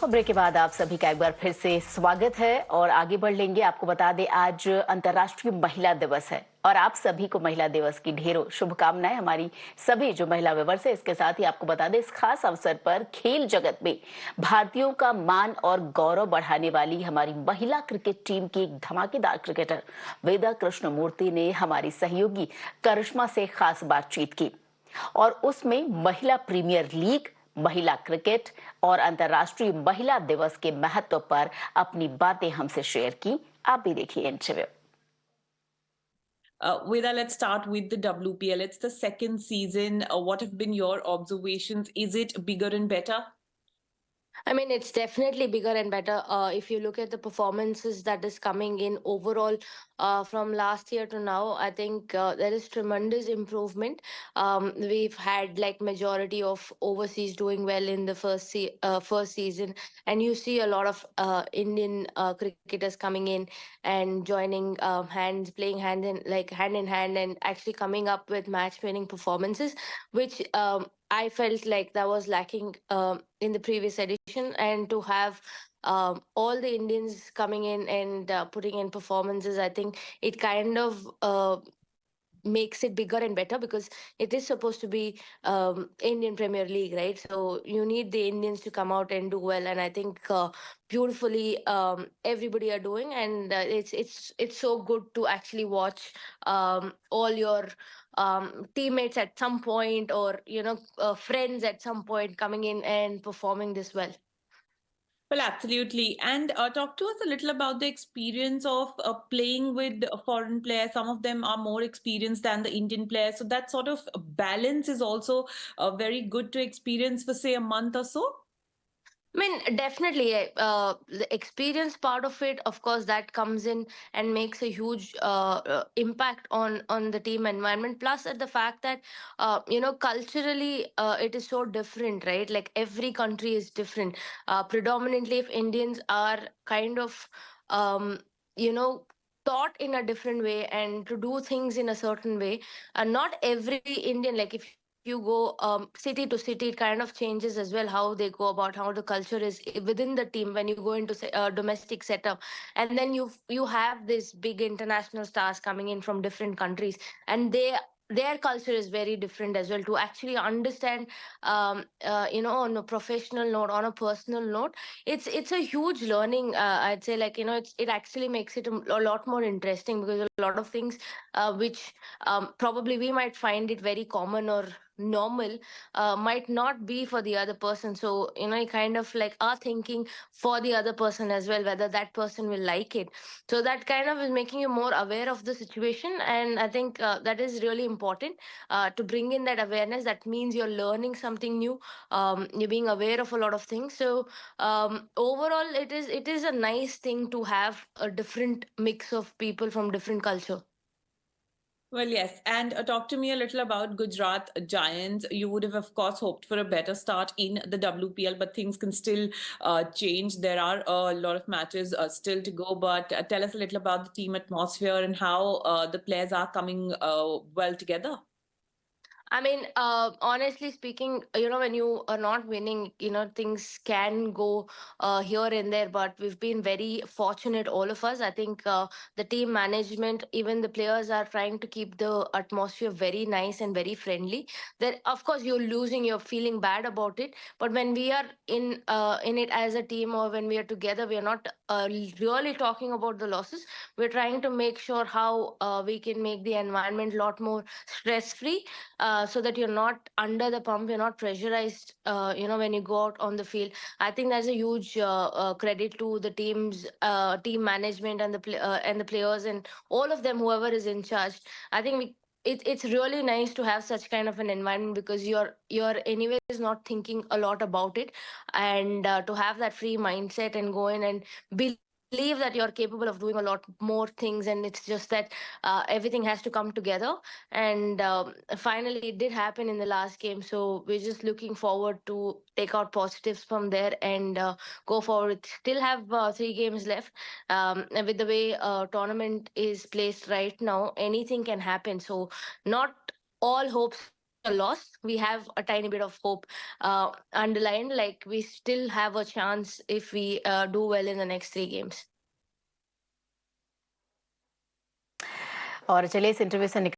और ब्रेक के बाद आप सभी का एक बार फिर से स्वागत है और आगे बढ़ लेंगे। आपको बता दें आज अंतर्राष्ट्रीय महिला दिवस है और आप सभी को महिला दिवस की ढेरों शुभकामनाएं। हमारी सभी जो महिला व्यूअर्स है, इसके साथ ही आपको बता दें इस खास अवसर पर खेल जगत में भारतीयों का मान और गौरव बढ़ाने वाली हमारी महिला क्रिकेट टीम की एक धमाकेदार क्रिकेटर वेदा कृष्णमूर्ति ने हमारी सहयोगी करिश्मा से खास बातचीत की और उसमें महिला प्रीमियर लीग, महिला क्रिकेट और अंतर्राष्ट्रीय महिला दिवस के महत्व पर अपनी बातें हमसे शेयर की। आप भी देखिए interview. Veda, let's start with the WPL. It's the second season. What have been your observations? Is it bigger and better? I mean, it's definitely bigger and better. If you look at the performances that is coming in overall from last year to now, I think there is tremendous improvement. We've had like majority of overseas doing well in the first season, and you see a lot of Indian cricketers coming in and joining playing hand in hand, and actually coming up with match-winning performances, which I felt like that was lacking in the previous edition. And to have all the Indians coming in and putting in performances, I think it kind of makes it bigger and better, because it is supposed to be Indian Premier League, right? So you need the Indians to come out and do well, and I think beautifully everybody are doing, and it's so good to actually watch all your teammates at some point, or friends at some point coming in and performing this well. Well, absolutely. And talk to us a little about the experience of playing with foreign players. Some of them are more experienced than the Indian players. So that sort of balance is also very good to experience for, say, a month or so. I mean, definitely, the experience part of it, of course, that comes in and makes a huge impact on the team environment. Plus, at the fact that culturally, it is so different, right? Like every country is different. Predominantly, if Indians are kind of, um, you know. Taught in a different way and to do things in a certain way, and not every Indian, like if you go city to city, it kind of changes as well how they go about, how the culture is within the team when you go into domestic setup. And then you have this big international stars coming in from different countries, and their culture is very different as well. To actually understand on a professional note, on a personal note, it's a huge learning. I'd say, like, it actually makes it a lot more interesting, because a lot of things which probably we might find it very common or normal might not be for the other person. So you kind of like are thinking for the other person as well, whether that person will like it. So that kind of is making you more aware of the situation, and I think that is really important to bring in that awareness. That means you're learning something new, you're being aware of a lot of things. So overall, it is a nice thing to have a different mix of people from different culture. Well, yes. And talk to me a little about Gujarat Giants. You would have, of course, hoped for a better start in the WPL, but things can still change. There are a lot of matches still to go. But tell us a little about the team atmosphere and how the players are coming well together. I mean, honestly speaking, when you are not winning, things can go here and there. But we've been very fortunate, all of us. I think the team management, even the players, are trying to keep the atmosphere very nice and very friendly. That, of course, you're losing, you're feeling bad about it. But when we are in it as a team, or when we are together, we are not really talking about the losses. We're trying to make sure how we can make the environment a lot more stress free, so that you're not under the pump, you're not pressurized, when you go out on the field. I think that's a huge credit to the team management, and the players, and all of them, whoever is in charge. I think it's really nice to have such kind of an environment, because you're anyways not thinking a lot about it, and to have that free mindset and go in and believe that you're capable of doing a lot more things. And it's just that everything has to come together. And finally, it did happen in the last game. So we're just looking forward to take out positives from there and go forward. Still have 3 games left. And with the way tournament is placed right now, anything can happen. So not all hopes a loss, we have a tiny bit of hope underlined. Like we still have a chance if we do well in the next 3 games. और चलिए इस interview से